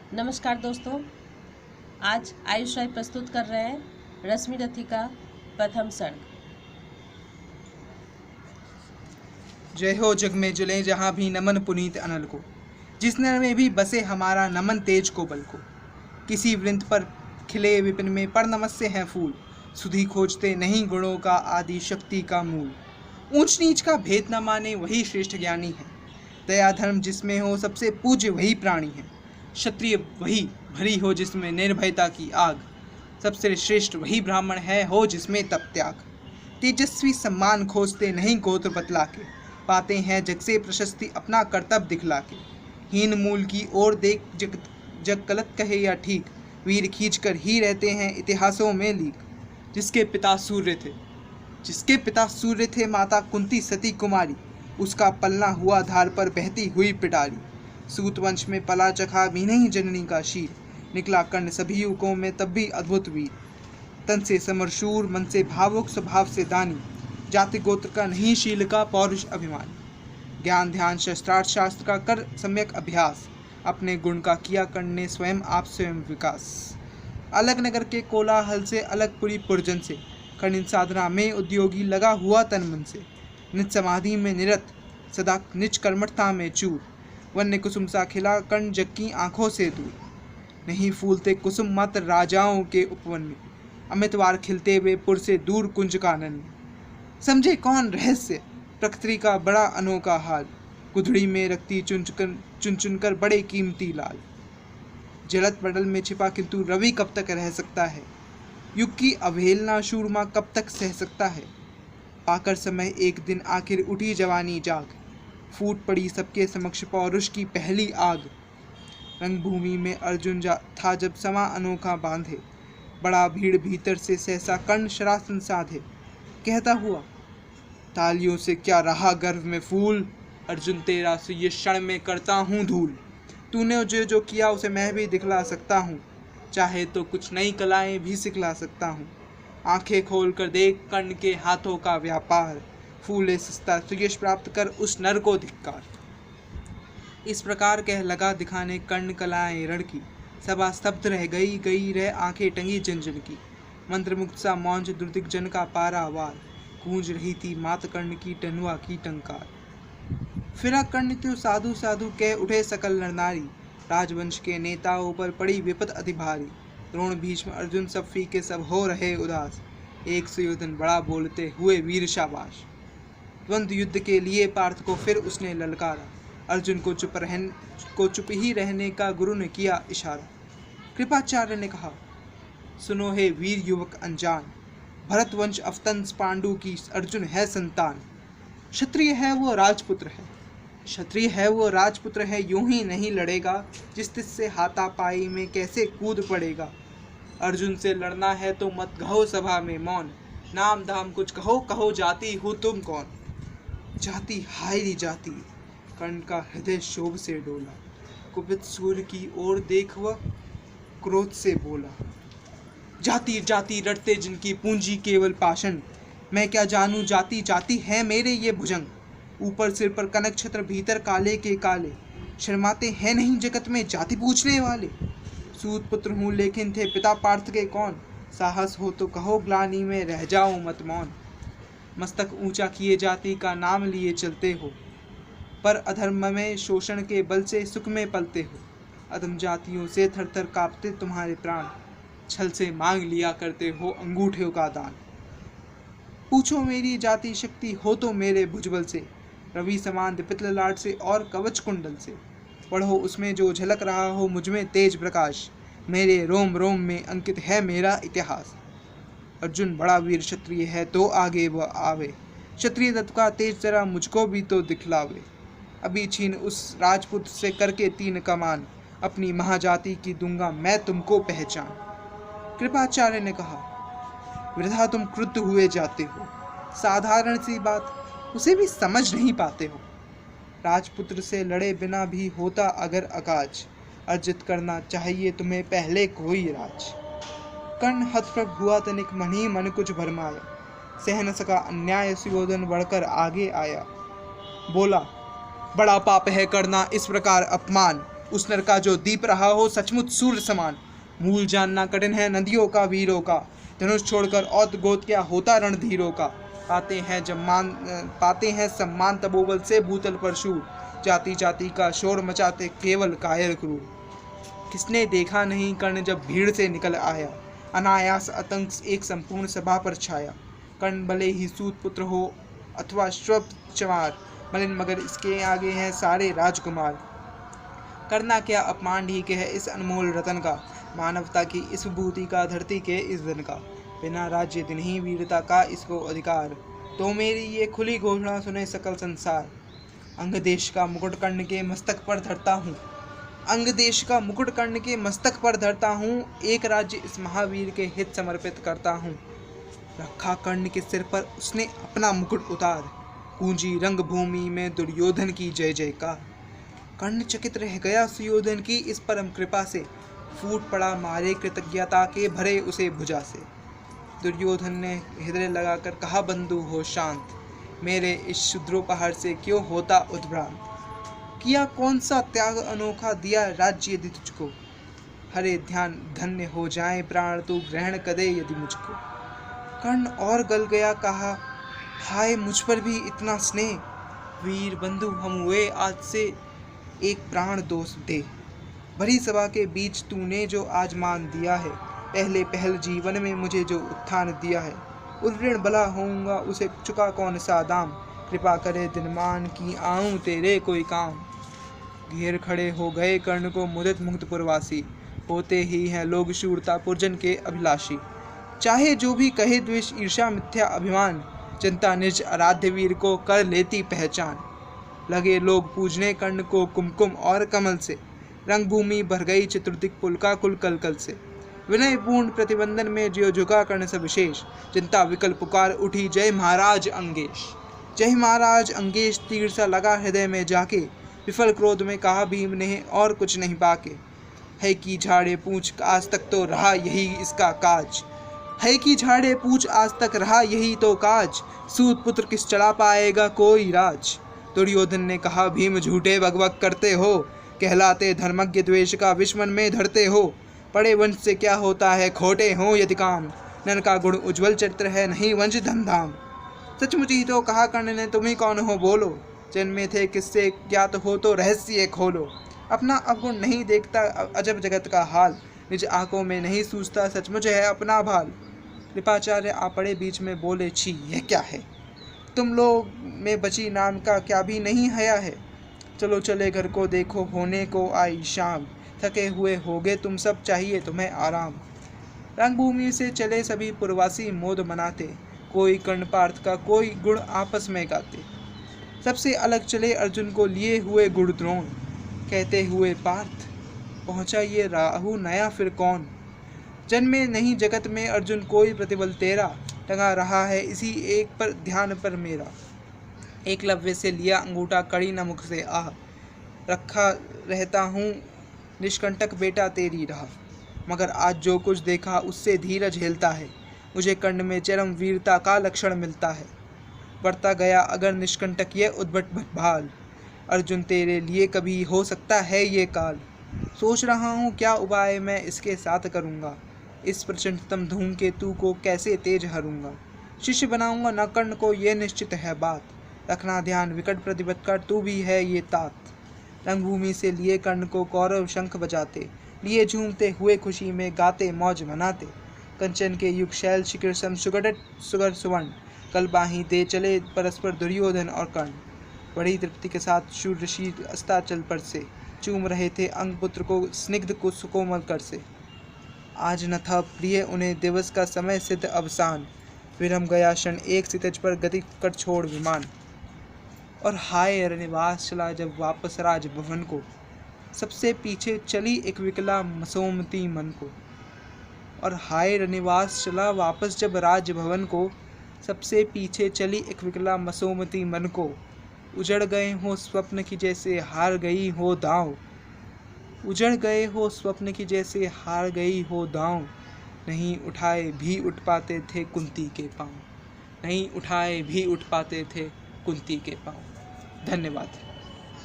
नमस्कार दोस्तों, आज आयुष राय प्रस्तुत कर रहे हैं रश्मि रथी का प्रथम सर्ग। जय हो जग में जले जहाँ भी नमन पुनीत अनल को, जिस नर में भी बसे हमारा नमन तेज को बल को। किसी वृंत पर खिले विपिन में पर नमस्य हैं फूल, सुधी खोजते नहीं गुणों का आदि शक्ति का मूल। ऊंच नीच का भेद न माने वही श्रेष्ठ ज्ञानी है, दया धर्म जिसमें हो सबसे पूज्य वही प्राणी है। क्षत्रिय वही भरी हो जिसमें निर्भयता की आग, सबसे श्रेष्ठ वही ब्राह्मण है हो जिसमें तप त्याग। तेजस्वी सम्मान खोजते नहीं गोत्र बतला के, पाते हैं जग से प्रशस्ति अपना कर्तव्य दिखला के। हीन मूल की ओर देख जग जग गलत कहे या ठीक, वीर खींच कर ही रहते हैं इतिहासों में लीक। जिसके पिता सूर्य थे माता कुंती सती कुमारी, उसका पलना हुआ धार पर बहती हुई पिटारी। सूत वंश में पला चखा भी नहीं जननी का शीर, निकला कर्ण सभी युगों में तब भी अद्भुत वीर। तन से समरशूर मन से भावुक स्वभाव से दानी, जाति गोत्र का नहीं शील का पौरुष अभिमानी। ज्ञान ध्यान शस्त्रार्थ शास्त्र का कर सम्यक अभ्यास, अपने गुण का किया करने स्वयं आप स्वयं विकास। अलग नगर के कोलाहल से अलग पुरी पुरजन से, खनिज साधना में उद्योगी लगा हुआ तन मन से। निज समाधि में निरत सदा निज कर्मठता में चूर, वन्य कुसुम सा खिला कर्ण जग की आंखों से दूर। नहीं फूलते कुसुम मात्र राजाओं के उपवन में, अमितवार खिलते हुए पुर से दूर कुंज कानन में। समझे कौन रहस्य प्रकृति का बड़ा अनोखा हाल, गुदड़ी में रखती चुन चुन कर बड़े कीमती लाल। जलत पडल में छिपा किंतु रवि कब तक रह सकता है, युग की अवहेलना शूरमा कब तक सह सकता है। पाकर समय एक दिन आखिर उठी जवानी जाग, फूट पड़ी सबके समक्ष पौरुष की पहली आग। रंगभूमि में अर्जुन था जब समा अनोखा बांधे, बड़ा भीड़ भीतर से सहसा कर्ण शरासन साधे। कहता हुआ तालियों से क्या रहा गर्व में फूल, अर्जुन तेरा से ये क्षण में करता हूँ धूल। तूने जो किया उसे मैं भी दिखला सकता हूँ, चाहे तो कुछ नई कलाएं भी सिखला सकता हूँ। आंखें खोल कर देख कर्ण के हाथों का व्यापार, फूले सस्ता सुयश प्राप्त कर उस नर को धिक्कार। इस प्रकार कह लगा दिखाने कर्ण कलाएं रण की, सभा स्तब्ध रह गई रह आंखें टंगी जन जन की। मंत्रमुग्ध सा मौंज दुर्दिक जन का पारावार, गूंज रही थी मात कर्ण की टनुआ की टंकार। फिरा कर्ण त्यो साधु साधु कह उठे सकल नर नारी, राजवंश के नेताओं पर पड़ी विपद अति भारी। द्रोण भीष्म अर्जुन सब फीके सब हो रहे उदास, एक सुयोधन बड़ा बोलते हुए वीर शाबाश। द्वंद्व युद्ध के लिए पार्थ को फिर उसने ललकारा, अर्जुन को चुप ही रहने का गुरु ने किया इशारा। कृपाचार्य ने कहा सुनो हे वीर युवक अनजान, भरत वंश अवतंस पांडु की अर्जुन है संतान। क्षत्रिय है वो राजपुत्र है यूं ही नहीं लड़ेगा, जिस तिस से हाथापाई में कैसे कूद पड़ेगा। अर्जुन से लड़ना है तो मत कहो सभा में मौन, नाम धाम कुछ कहो जाति हो तुम कौन। जाति हाय री जाति, कर्ण का हृदय शोभ से डोला, कुपित सूर्य की ओर देख वह क्रोध से बोला। जाति जाति रटते जिनकी पूंजी केवल पाषण, मैं क्या जानूं जाति जाति है मेरे ये भुजंग। ऊपर सिर पर कनक छत्र भीतर काले के काले, शर्माते हैं नहीं जगत में जाति पूछने वाले। सूत पुत्र हूँ लेकिन थे पिता पार्थ के कौन, साहस हो तो कहो ग्लानि में रह जाओ मत मौन। मस्तक ऊंचा किए जाति का नाम लिए चलते हो, पर अधर्म में शोषण के बल से सुख में पलते हो। अधम जातियों से थर थर कांपते तुम्हारे प्राण, छल से मांग लिया करते हो अंगूठों का दान। पूछो मेरी जाति शक्ति हो तो मेरे भुजबल से, रवि समान दीपित ललाट से और कवच कुंडल से। पढ़ो उसमें जो झलक रहा हो मुझमें तेज प्रकाश, मेरे रोम रोम में अंकित है मेरा इतिहास। अर्जुन बड़ा वीर क्षत्रिय है तो आगे वह आवे, क्षत्रिय तत्व का तेज जरा मुझको भी तो दिखलावे। अभी छीन उस राजपुत्र से करके 3 कमान, अपनी महाजाति की दूंगा मैं तुमको पहचान। कृपाचार्य ने कहा वृथा तुम क्रुद्ध हुए जाते हो, साधारण सी बात उसे भी समझ नहीं पाते हो। राजपुत्र से लड़े बिना भी होता अगर अकाज, अर्जित करना चाहिए तुम्हें पहले कोई राज। कर्ण हतप्रभ हुआ तनिक मन ही मन कुछ भरमाया, सह न सका अन्याय सुयोधन बढ़कर आगे आया। बोला बड़ा पाप है करना इस प्रकार अपमान, उस नर का जो दीप रहा हो सचमुच सूर्य समान। मूल जानना कठिन है नदियों का वीरों का, धनुष छोड़कर औत गोत क्या होता रणधीरों का। पाते हैं सम्मान तपोबल से भूतल पर शूर, जाति जाति का शोर मचाते केवल कायर क्रूर। किसने देखा नहीं कर्ण जब भीड़ से निकल आया, अनायास आतंक एक संपूर्ण सभा पर छाया। कर्ण भले ही सूत पुत्र हो अथवा श्व चमार, मलिन मगर इसके आगे हैं सारे राजकुमार। करना क्या अपमान ठीक है इस अनमोल रतन का, मानवता की इस विभूति का धरती के इस दिन का। बिना राज्य दिन ही वीरता का इसको अधिकार, तो मेरी ये खुली घोषणा सुने सकल संसार। अंग देश का मुकुट कर्ण के मस्तक पर धरता हूँ, अंग देश का मुकुट कर्ण के मस्तक पर धरता हूँ। एक राज्य इस महावीर के हित समर्पित करता हूँ। रखा कर्ण के सिर पर उसने अपना मुकुट उतार, गूंजी रंग भूमि में दुर्योधन की जय जयकार। कर्ण चकित रह गया सुयोधन की इस परम कृपा से, फूट पड़ा मारे कृतज्ञता के भरे उसे भुजा से। दुर्योधन ने हृदय लगाकर कहा बंधु हो शांत, मेरे इस शुद्रोपहार से क्यों होता उद्भ्रांत। किया कौन सा त्याग अनोखा दिया राज्य यदि तुझको, हरे ध्यान धन्य हो जाए प्राण तू ग्रहण कदे यदि मुझको। कर्ण और गल गया कहा हाय मुझ पर भी इतना स्नेह, वीर बंधु हम हुए आज से एक प्राण दोष दे। भरी सभा के बीच तूने जो आज मान दिया है, पहले पहल जीवन में मुझे जो उत्थान दिया है, उस ऋण भला होऊंगा उसे चुका कौन सा दाम। कृपा करे दिनमान की आऊं तेरे कोई काम। घेर खड़े हो गए कर्ण को मुदित मुक्त पुरवासी, होते ही हैं लोग शूरता पुरजन के अभिलाषी। चाहे जो भी कहे द्वेष ईर्ष्या मिथ्या अभिमान, जनता निज आराध्य वीर को कर लेती पहचान। लगे लोग पूजने कर्ण को कुमकुम और कमल से, रंगभूमि भर गई चतुर्दिक पुलका कुल कलकल से। विनय पूर्ण प्रतिबंधन में ज्यो झुका कर्ण सविशेष, जनता विकल पुकार उठी जय महाराज अंगेश। जय महाराज अंगेश तीर सा लगा हृदय में जाके, विफल क्रोध में कहा भीम ने और कुछ नहीं पाके। है कि झाड़े पूछ आज तक तो रहा यही इसका काज, है कि झाड़े पूछ आज तक रहा यही तो काज। सूत पुत्र किस चला पाएगा कोई राज। दुर्योधन ने कहा भीम झूठे बकबक करते हो, कहलाते धर्मज्ञ द्वेष का विश्वन में धरते हो। पड़े वंश से क्या होता है खोटे हो यदि काम, नर का गुण उज्ज्वल चरित्र है नहीं वंश धनधाम। सचमुच ही तो कहा कर्ण ने तुम ही कौन हो बोलो, जन्मे थे किससे ज्ञात हो तो रहस्य खोलो। अपना अवगुण नहीं देखता अजब जगत का हाल, निज आंखों में नहीं सूझता सचमुच है अपना भाल। कृपाचार्य आ पड़े बीच में बोले छी यह क्या है, तुम लोग में बची नाम का क्या भी नहीं हया है। चलो चले घर को देखो होने को आई शाम, थके हुए होगे तुम सब चाहिए तुम्हें आराम। रंगभूमि से चले सभी पुरवासी मोद मनाते, कोई कर्ण पार्थ का कोई गुण आपस में गाते। सबसे अलग चले अर्जुन को लिए हुए गुण द्रोण, कहते हुए पार्थ पहुँचा ये राहु नया फिर कौन। जन्मे नहीं जगत में अर्जुन कोई प्रतिबल तेरा, टंगा रहा है इसी एक पर ध्यान पर मेरा। एकलव्य से लिया अंगूठा कड़ी न मुख से आह, रखा रहता हूँ निष्कंटक बेटा तेरी रहा। मगर आज जो कुछ देखा उससे धीरज हिलता है, मुझे कर्ण में चरम वीरता का लक्षण मिलता है। बढ़ता गया अगर निष्कंटक ये उद्भट भाल, अर्जुन तेरे लिए कभी हो सकता है ये काल। सोच रहा हूँ क्या उपाय मैं इसके साथ करूँगा, इस प्रचंडतम धूमकेतु को कैसे तेज हरूंगा। शिष्य बनाऊंगा न कर्ण को ये निश्चित है बात, रखना ध्यान विकट प्रतिबद्ध कर तू भी है ये तात। रंगभूमि से लिए कर्ण को कौरव शंख बजाते, लिए झूमते हुए खुशी में गाते मौज मनाते। कंचन के युग शैल शिखर सम सुगढ़ सुगर सुवर्ण, कल बाही दे चले परस्पर दुर्योधन और कर्ण। बड़ी तृप्ति के साथ शूर ऋषि अस्ताचल पर से, चूम रहे थे अंग पुत्र को स्निग्ध को सुकोमल कर से। आज न था प्रिय उन्हें दिवस का समय सिद्ध अवसान, विरम गया क्षण एक सितज पर गति कर छोड़ विमान। और हाय रनिवास चला जब वापस राजभवन को, सबसे पीछे चली एक विकला मसोमती मन को। और हाय रनिवास चला वापस जब राजभवन को, सबसे पीछे चली एक विकला मसोमती मन को। उजड़ गए हो स्वप्न की जैसे हार गई हो दांव, उजड़ गए हो स्वप्न की जैसे हार गई हो दांव। नहीं उठाए भी उठ पाते थे कुंती के पांव, नहीं उठाए भी उठ पाते थे कुंती के पांव। धन्यवाद।